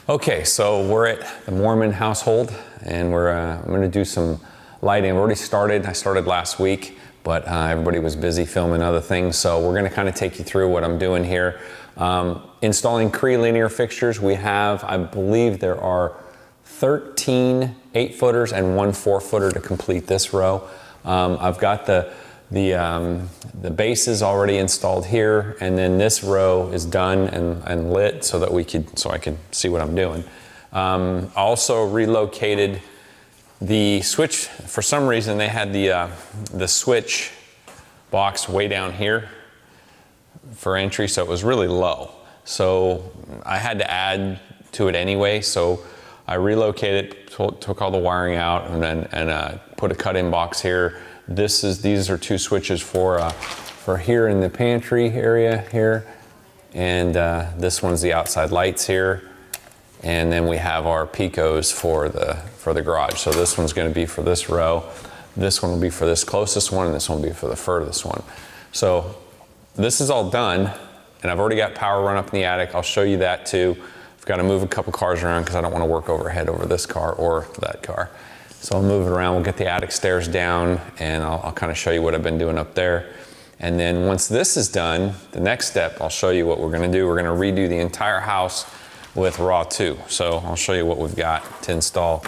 Okay, so we're at the Mormon household, and I'm going to do some lighting. I've already started. I started last week, but everybody was busy filming other things, so we're going to kind of take you through what I'm doing here. Installing Cree Linear Fixtures. We have, I believe there are 13 8-footers and 1 4-footer to complete this row. I've got the bases already installed here, and then this row is done and lit so that I could see what I'm doing. Also relocated the switch. For some reason they had the switch box way down here for entry, so it was really low. So I had to add to it anyway, so I relocated, took all the wiring out, and then put a cut-in box here. These are 2 switches for here in the pantry area here, and this one's the outside lights here, and then we have our Picos for the garage. So this one's going to be for this row, this one will be for this closest one, and this one will be for the furthest one. So this is all done, and I've already got power run up in the attic. I'll show you that too. I've got to move a couple cars around because I don't want to work overhead over this car or that car. So I'll move it around, we'll get the attic stairs down, and I'll kind of show you what I've been doing up there. And then once this is done, the next step, I'll show you what we're gonna do. We're gonna redo the entire house with RAW 2. So I'll show you what we've got to install.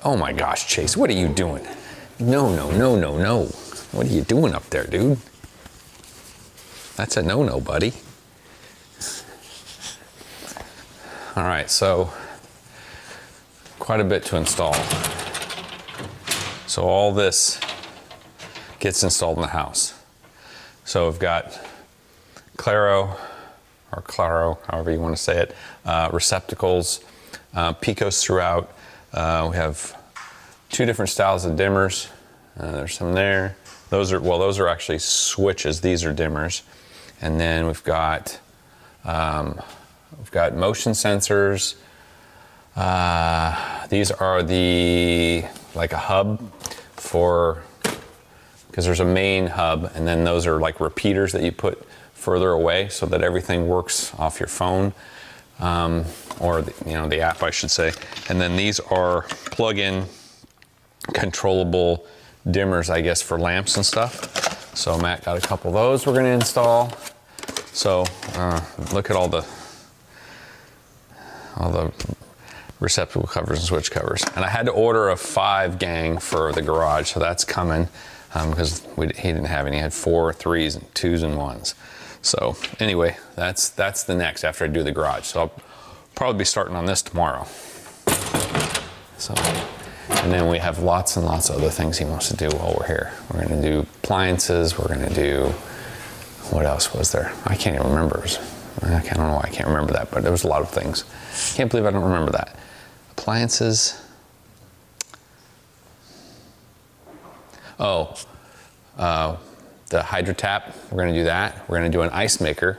Oh my gosh, Chase, what are you doing? No, no, no, no, no. What are you doing up there, dude? That's a no-no, buddy. All right, so quite a bit to install. So all this gets installed in the house. So we've got Claro, or Claro, however you want to say it, receptacles, Picos throughout. We have 2 different styles of dimmers. There's some there. Those are actually switches. These are dimmers. And then we've got motion sensors. These are like a hub because there's a main hub, and then those are like repeaters that you put further away so that everything works off your phone, or the app, I should say. And then these are plug-in controllable dimmers, I guess, for lamps and stuff. So Matt got a couple of those we're going to install. So look at all the receptacle covers and switch covers. And I had to order a 5 gang for the garage, so that's coming because he didn't have any. He had 4 3s and 2s and 1s. So anyway, that's the next after I do the garage. So I'll probably be starting on this tomorrow. So, and then we have lots and lots of other things he wants to do while we're here. We're going to do appliances. We're going to do, what else was there? I can't even remember. I don't know why I can't remember that, but there was a lot of things. Can't believe I don't remember that. Appliances. Oh, the hydro tap, we're gonna do that. We're gonna do an ice maker,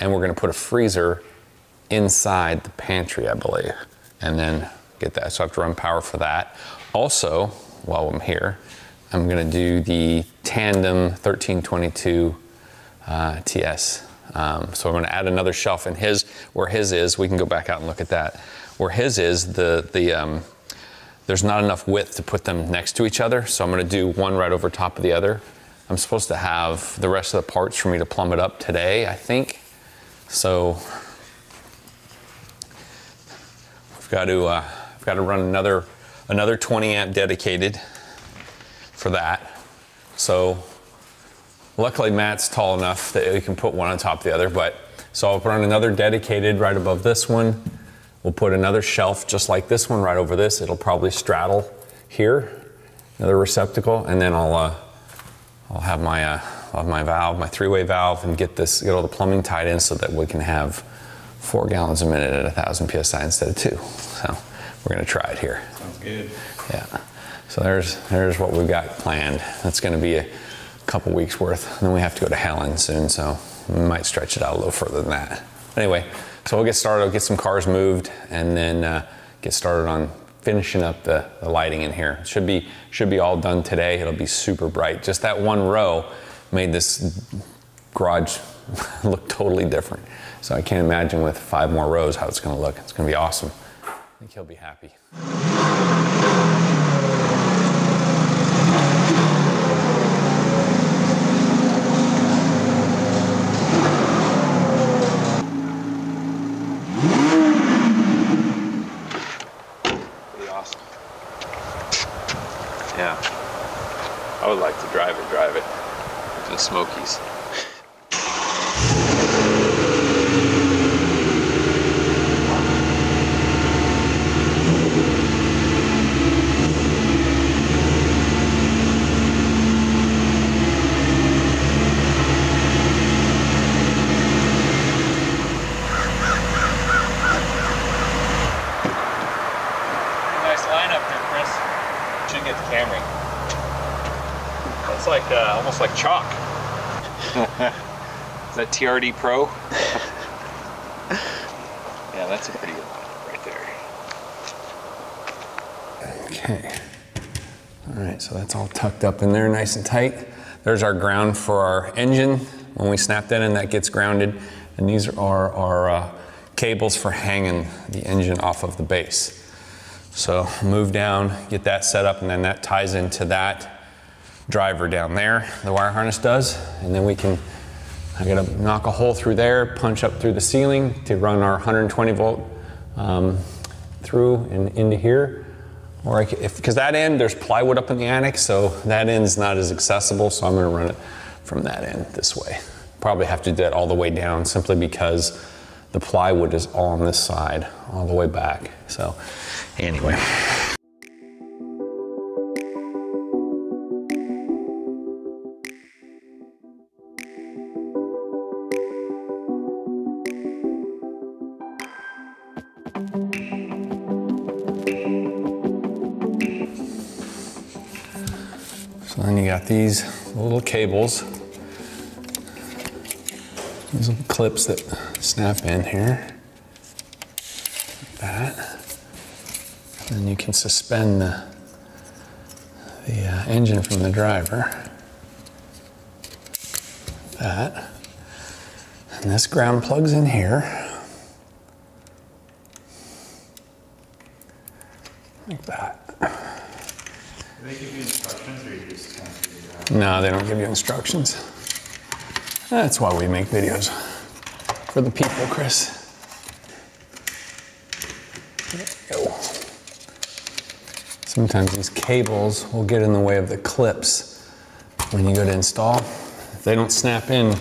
and we're gonna put a freezer inside the pantry, I believe, and then get that. So I have to run power for that. Also, while I'm here, I'm gonna do the tandem 1322 TS. So I'm going to add another shelf in where his is. We can go back out and look at that. Where his is, there's not enough width to put them next to each other, so I'm going to do one right over top of the other. I'm supposed to have the rest of the parts for me to plumb it up today, I think. So I've got to run another 20 amp dedicated for that. So luckily Matt's tall enough that we can put one on top of the other, so I'll run another dedicated right above this one. We'll put another shelf just like this one right over this. It'll probably straddle here, another receptacle, and then I'll have my valve, my 3-way valve, and get all the plumbing tied in so that we can have 4 gallons a minute at 1,000 PSI instead of 2. So we're gonna try it here. Sounds good. Yeah. So there's what we've got planned. That's gonna be a couple weeks worth, and then we have to go to Helen soon, so we might stretch it out a little further than that. Anyway, so we'll get started. I'll get some cars moved, and then get started on finishing up the lighting in here. It should be all done today. It'll be super bright. Just that one row made this garage look totally different. So I can't imagine with 5 more rows how it's gonna look. It's gonna be awesome. I think he'll be happy. Pretty awesome. Yeah. I would like to drive it to the Smokies. Like almost like chalk. Is that TRD Pro? Yeah, that's a pretty good one right there. Okay. All right, so that's all tucked up in there nice and tight. There's our ground for our engine. When we snap that in, that gets grounded. And these are our cables for hanging the engine off of the base. So move down, get that set up, and then that ties into that driver down there, the wire harness does, and then I gotta knock a hole through there, punch up through the ceiling to run our 120 volt through and into here. Or because that end, there's plywood up in the attic, so that end's not as accessible, so I'm gonna run it from that end this way. Probably have to do that all the way down simply because the plywood is all on this side, all the way back. So anyway. So then you got these little cables, these little clips that snap in here, like that. And then you can suspend the engine from the driver, like that. And this ground plugs in here, like that. Do they give you instructions or you just kind of figure it out? No, they don't give you instructions. That's why we make videos. For the people, Chris. There we go. Sometimes these cables will get in the way of the clips when you go to install. If they don't snap in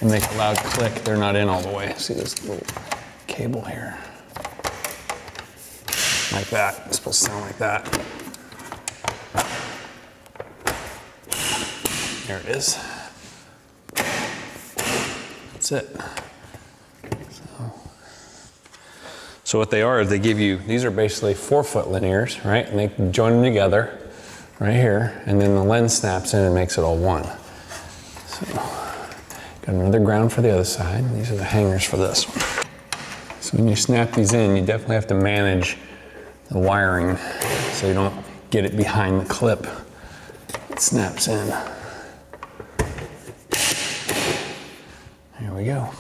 and make a loud click, they're not in all the way. See this little cable here? Like that. It's supposed to sound like that. There it is. That's it. So what they are is they give you, these are basically 4-foot linears, right? And they join them together right here, and then the lens snaps in and makes it all one. So got another ground for the other side. These are the hangers for this one. So when you snap these in, you definitely have to manage the wiring so you don't get it behind the clip. It snaps in. There we go.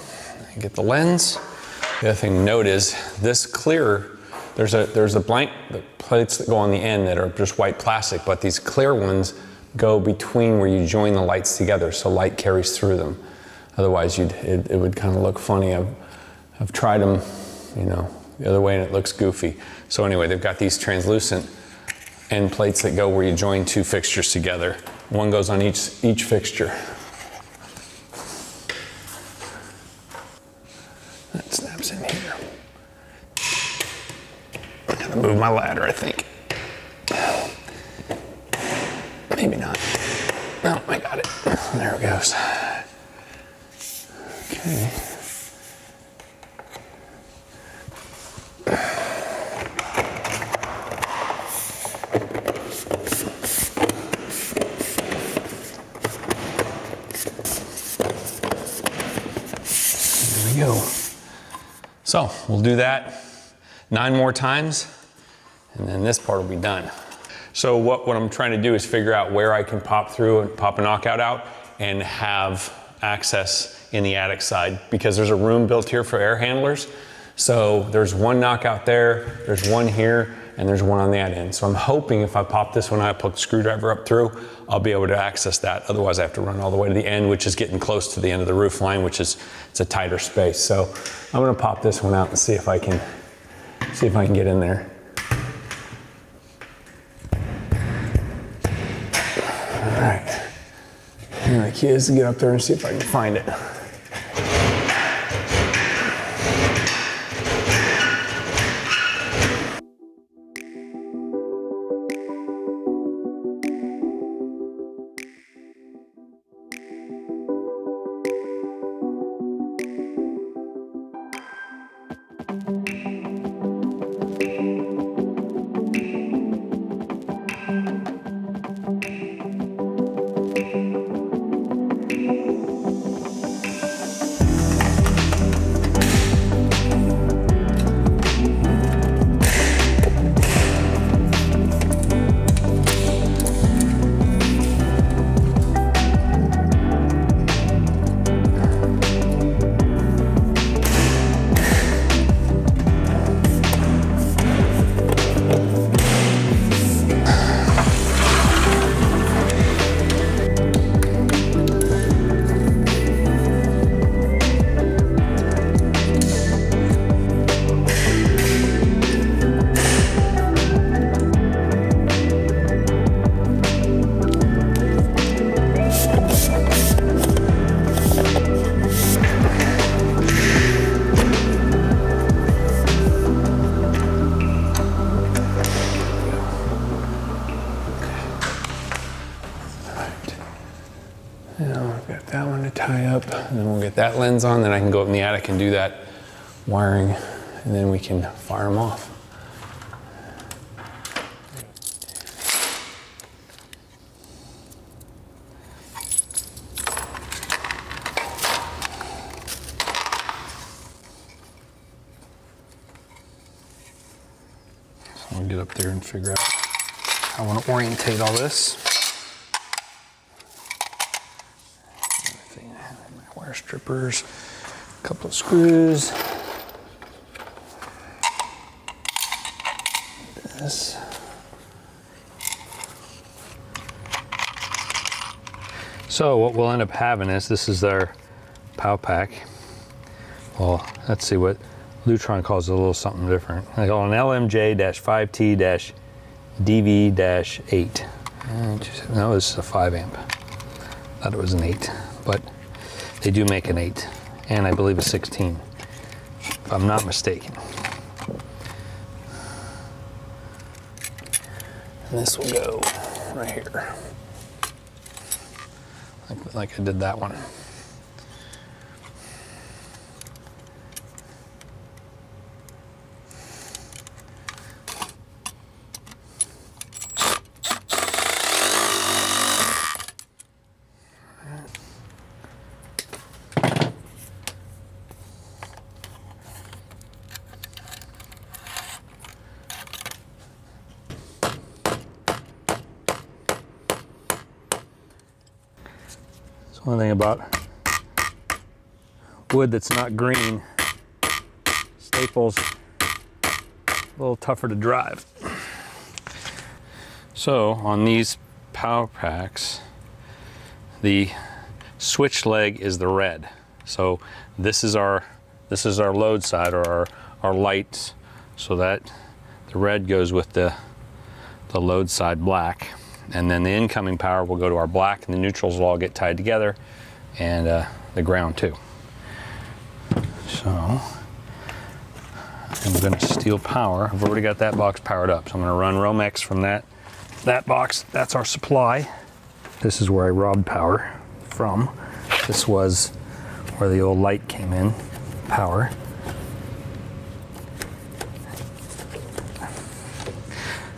You get the lens. The other thing to note is this clear, there's a blank, the plates that go on the end that are just white plastic, but these clear ones go between where you join the lights together so light carries through them. Otherwise it would kind of look funny. I've tried them, you know, the other way and it looks goofy. So anyway, they've got these translucent end plates that go where you join 2 fixtures together. One goes on each fixture. That snaps in here. I gotta move my ladder, I think. Maybe not. No, I got it. There it goes. Okay. There we go. So we'll do that 9 more times, and then this part will be done. So what I'm trying to do is figure out where I can pop through and pop a knockout out and have access in the attic side, because there's a room built here for air handlers. So there's one knockout there, there's one here, and there's one on that end. So I'm hoping if I pop this one out, plug the screwdriver up through, I'll be able to access that. Otherwise I have to run all the way to the end, which is getting close to the end of the roof line, which is, it's a tighter space. So I'm gonna pop this one out and see if I can get in there. All right, and the key is to get up there and see if I can find it. That one to tie up, and then we'll get that lens on, then I can go up in the attic and do that wiring, and then we can fire them off. So I'll get up there and figure out how I want to orientate all this. Wire strippers, a couple of screws, this. So what we'll end up having is, this is their POW pack. Well, let's see what Lutron calls it, a little something different. They call it an LMJ-5T-DV-8. No, this is a 5 amp. Thought it was an 8, but they do make an 8, and I believe a 16, if I'm not mistaken. And this will go right here, like I did that one. One thing about wood that's not green, staples a little tougher to drive. So on these POW packs, the switch leg is the red. So this is our load side, or our lights, so that the red goes with the load side black. And then the incoming power will go to our black, and the neutrals will all get tied together, and the ground too. So I'm going to steal power. I've already got that box powered up, so I'm going to run Romex from that box. That's our supply. This is where I robbed power from. This was where the old light came in, power.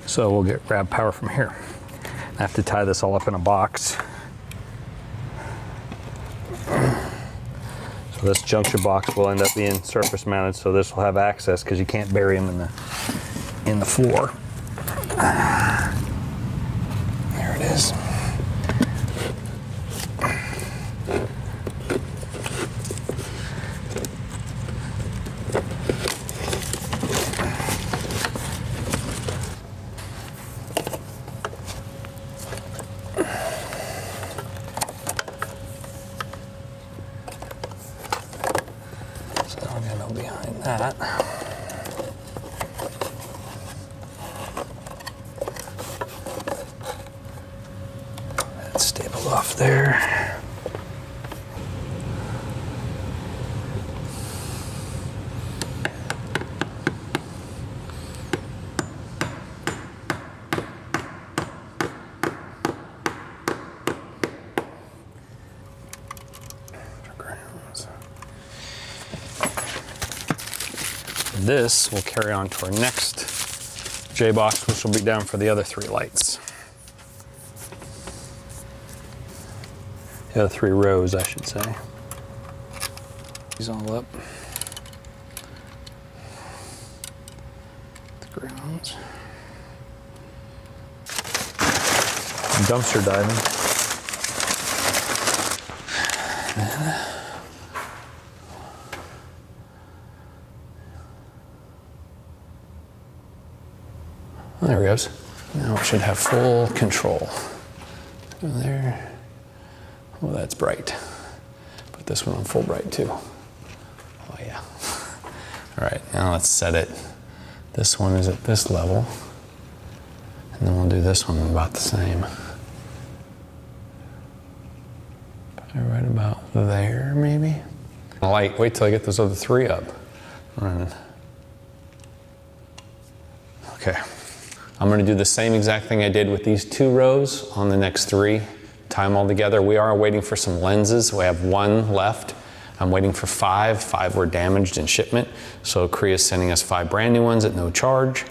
So we'll grab power from here. I have to tie this all up in a box. So this junction box will end up being surface mounted, so this will have access, because you can't bury them in the floor. There it is. that. That's stapled off there. This will carry on to our next J-box, which will be down for the other 3 lights. The other 3 rows, I should say. These all up. The grounds. Dumpster diving. There it goes. Now it should have full control. Go there. Oh, that's bright. Put this one on full bright too. Oh yeah. All right, now let's set it. This one is at this level. And then we'll do this one about the same. Right about there, maybe. Light, wait till I get those other 3 up. Running. Okay. I'm going to do the same exact thing I did with these 2 rows on the next 3. Tie them all together. We are waiting for some lenses. We have 1 left. I'm waiting for 5. 5 were damaged in shipment. So Cree is sending us 5 brand new ones at no charge.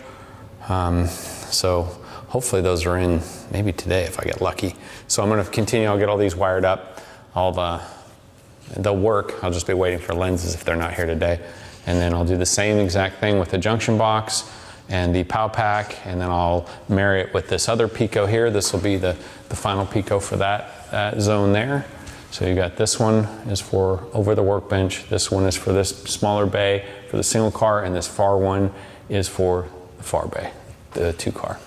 So hopefully those are in maybe today if I get lucky. So I'm going to continue. I'll get all these wired up. They'll work. I'll just be waiting for lenses if they're not here today. And then I'll do the same exact thing with the junction box and the POW pack, and then I'll marry it with this other Pico here. This will be the final Pico for that zone there. So you got this one is for over the workbench, this one is for this smaller bay for the single car, and this far one is for the far bay, the 2 car.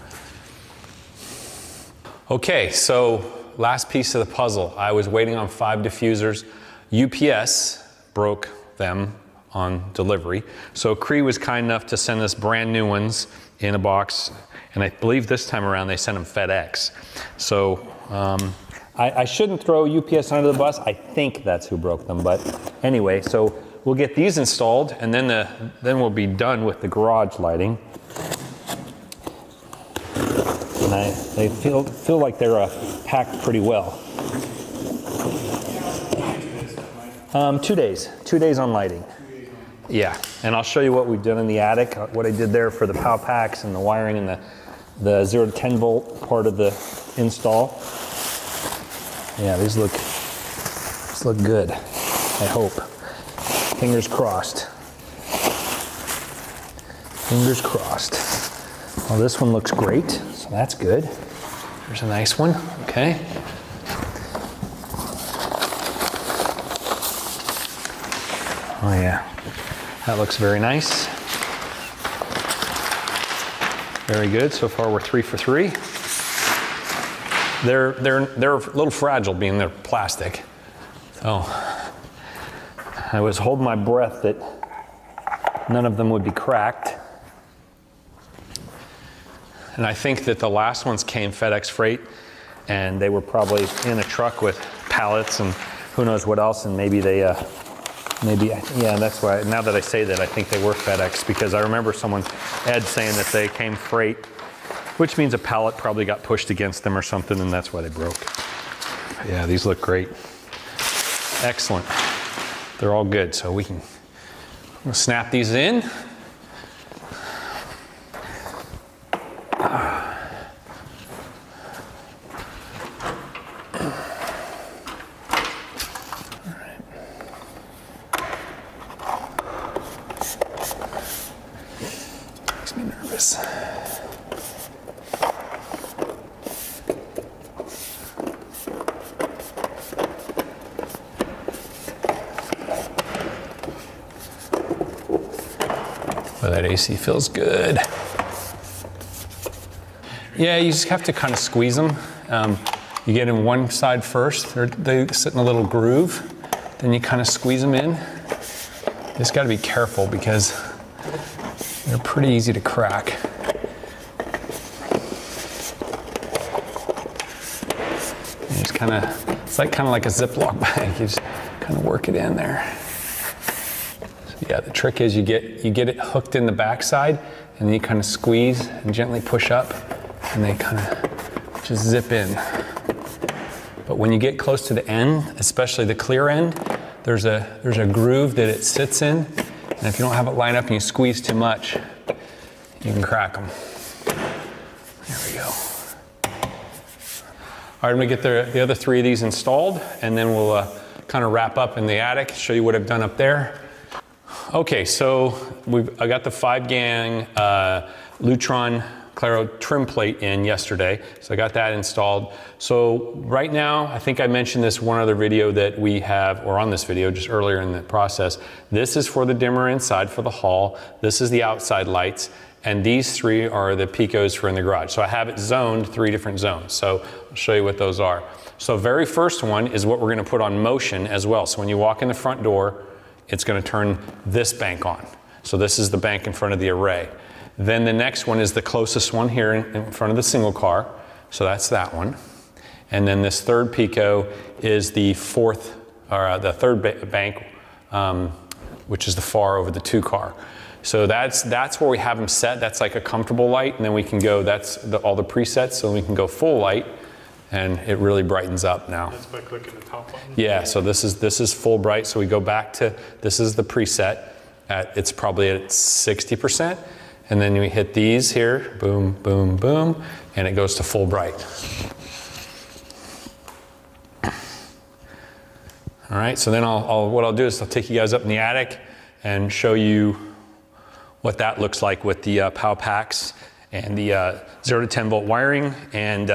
Okay, so last piece of the puzzle. I was waiting on 5 diffusers. UPS broke them on delivery. So Cree was kind enough to send us brand new ones in a box, and I believe this time around they sent them FedEx. So I shouldn't throw UPS under the bus. I think that's who broke them, but anyway, so we'll get these installed, and then we'll be done with the garage lighting. And they feel like they're packed pretty well. 2 days. 2 days on lighting. Yeah, and I'll show you what we've done in the attic, what I did there for the POW packs and the wiring and the 0 to 10 volt part of the install. Yeah, these look good, I hope. Fingers crossed. Fingers crossed. Well, this one looks great, so that's good. There's a nice one, okay. Oh yeah. That looks very nice. Very good. So far we're 3 for 3. They're a little fragile being they're plastic. So I was holding my breath that none of them would be cracked. And I think that the last ones came FedEx freight, and they were probably in a truck with pallets and who knows what else, and maybe they yeah, that's why, now that I say that, I think they were FedEx, because I remember Ed saying that they came freight, which means a pallet probably got pushed against them or something, and that's why they broke. Yeah, these look great. Excellent. They're all good, so we can snap these in. Well, that AC feels good. Yeah, you just have to kind of squeeze them. You get in one side first, they sit in a little groove, then you kind of squeeze them in. just got to be careful because they're pretty easy to crack. You just kind of, it's like kind of like a Ziploc bag. You just kind of work it in there. So yeah, the trick is you get it hooked in the backside, and then you kind of squeeze and gently push up, and they kind of just zip in. But when you get close to the end, especially the clear end, there's a groove that it sits in, and if you don't have it lined up and you squeeze too much, you can crack them. There we go. All right, I'm gonna get the other 3 of these installed, and then we'll kind of wrap up in the attic, show you what I've done up there. Okay, so I got the 5-gang Lutron Claro trim plate in yesterday, so I got that installed. So right now, I think I mentioned this one other video that we have, or on this video just earlier in the process. This is for the dimmer inside for the hall. This is the outside lights, and these 3 are the Picos for in the garage. So I have it zoned 3 different zones. So I'll show you what those are. So very first one is what we're gonna put on motion as well. So when you walk in the front door, it's gonna turn this bank on. So this is the bank in front of the array. Then the next one is the closest one here in front of the single car. So that's that one. And then this 3rd Pico is the the third bank, which is the far over the 2 car. So that's where we have them set. That's like a comfortable light. And then we can go, that's all the presets. So we can go full light, and it really brightens up now. That's by clicking the top button? Yeah, so this is full bright. So we go back to, this is the preset. It's probably at 60%. And then we hit these here, boom, boom, boom, and it goes to full bright. All right, so then what I'll do is I'll take you guys up in the attic and show you what that looks like with the POW packs and the 0 to 10 volt wiring. And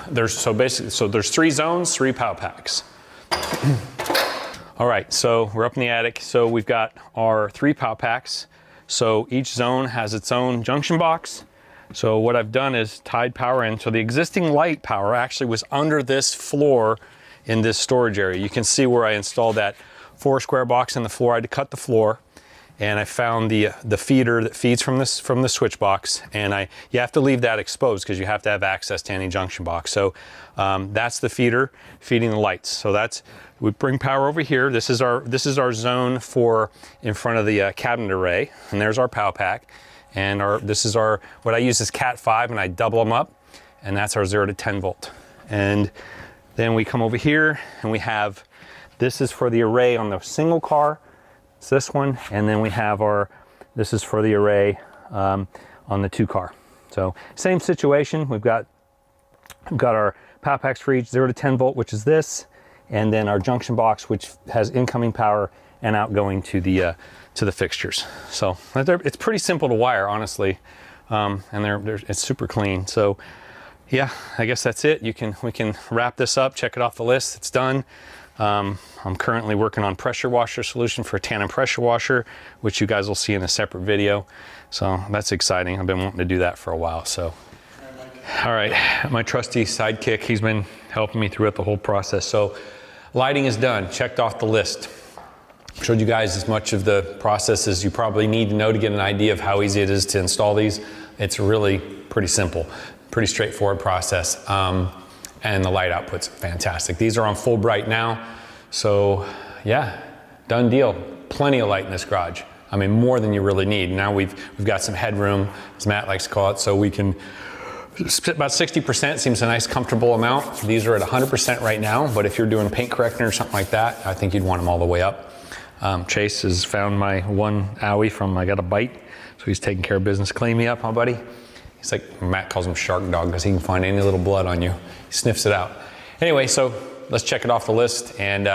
there's 3 zones, 3 POW packs. All right, so we're up in the attic. So we've got our 3 POW packs. So each zone has its own junction box. So what I've done is tied power in. So the existing light power actually was under this floor in this storage area. You can see where I installed that 4 square box in the floor. I had to cut the floor, and I found the feeder that feeds from the switch box, and you have to leave that exposed because you have to have access to any junction box. So that's the feeder feeding the lights. So we bring power over here. This is our zone for in front of the cabinet array, and there's our POW pack. And what I use is Cat 5, and I double them up, and that's our 0 to 10 volt. And then we come over here, and we have, this is for the array on the single car. It's this one, and then we have this is for the array on the 2 car. So same situation. We've got our POW packs for each 0 to 10 volt, which is this, and then our junction box, which has incoming power and outgoing to the fixtures. So it's pretty simple to wire, honestly, and it's super clean. So yeah, I guess that's it. We can wrap this up, check it off the list. It's done. I'm currently working on pressure washer solution for a tandem pressure washer, which you guys will see in a separate video. So that's exciting. I've been wanting to do that for a while. So, all right, my trusty sidekick, he's been helping me throughout the whole process. So lighting is done, checked off the list. Showed you guys as much of the process as you probably need to know to get an idea of how easy it is to install these. It's really pretty simple, pretty straightforward process. And the light output's fantastic. These are on full bright now. So yeah, done deal. Plenty of light in this garage. I mean, more than you really need. Now we've got some headroom, as Matt likes to call it, so we can, about 60% seems a nice comfortable amount. These are at 100% right now, but if you're doing paint correcting or something like that, I think you'd want them all the way up. Chase has found my one owie from I Got a Bite, so he's taking care of business. Clean me up, huh, buddy? He's like, Matt calls him Shark Dog because he can find any little blood on you. He sniffs it out. Anyway, so let's check it off the list. And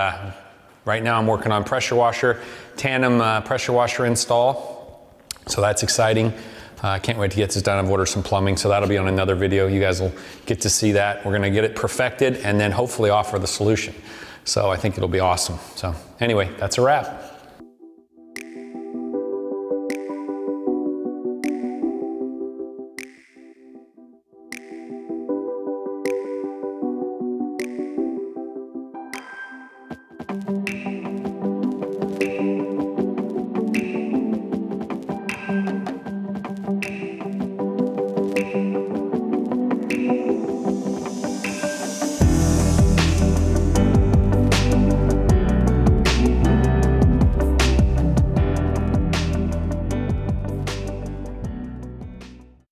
right now I'm working on pressure washer, tandem pressure washer install. So that's exciting. I can't wait to get this done. I've ordered some plumbing, so that'll be on another video. You guys will get to see that. We're gonna get it perfected and then hopefully offer the solution. So I think it'll be awesome. So anyway, that's a wrap.